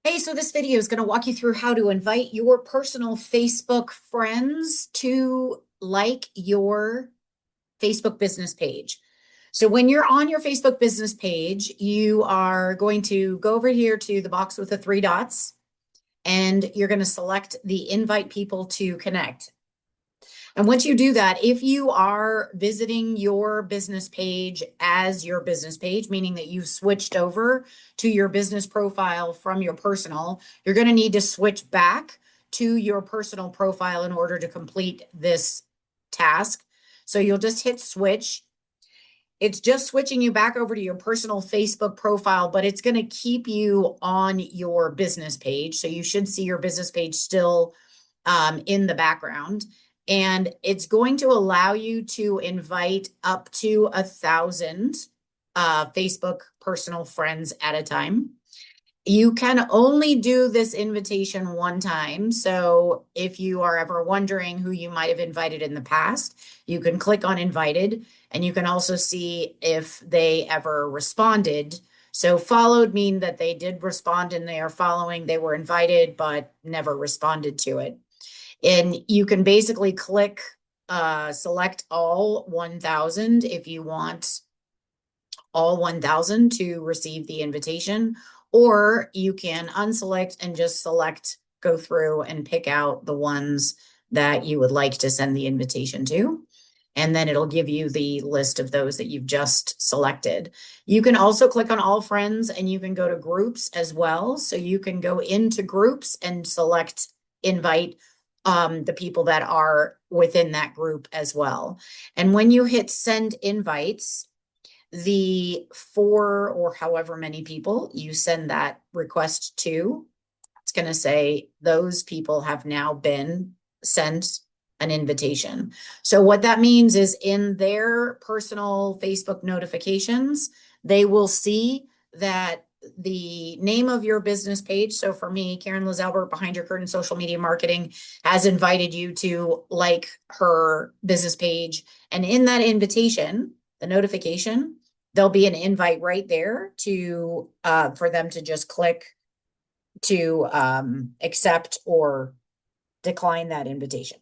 Hey, so this video is going to walk you through how to invite your personal Facebook friends to like your Facebook business page. So when you're on your Facebook business page, you are going to go over here to the box with the three dots, and you're going to select the invite people to connect. And once you do that, if you are visiting your business page as your business page, meaning that you've switched over to your business profile from your personal, you're going to need to switch back to your personal profile in order to complete this task. So you'll just hit switch. It's just switching you back over to your personal Facebook profile, but it's going to keep you on your business page. So you should see your business page still in the background. And it's going to allow you to invite up to 1,000 Facebook personal friends at a time. You can only do this invitation one time. So if you are ever wondering who you might have invited in the past, you can click on invited, and you can also see if they ever responded. So followed mean that they did respond and they are following, they were invited, but never responded to it. And you can basically click select all 1,000 if you want all 1,000 to receive the invitation, or you can unselect and just select, go through and pick out the ones that you would like to send the invitation to. And then it'll give you the list of those that you've just selected. You can also click on all friends, and you can go to groups as well. So you can go into groups and select invite the people that are within that group as well. And when you hit send invites, the 4 or however many people you send that request to, it's going to say those people have now been sent an invitation. So what that means is in their personal Facebook notifications, they will see that the name of your business page. So for me, Karen Lizalbert, Behind Your Curtain Social Media Marketing, has invited you to like her business page. And in that invitation, the notification, there'll be an invite right there to for them to just click to accept or decline that invitation.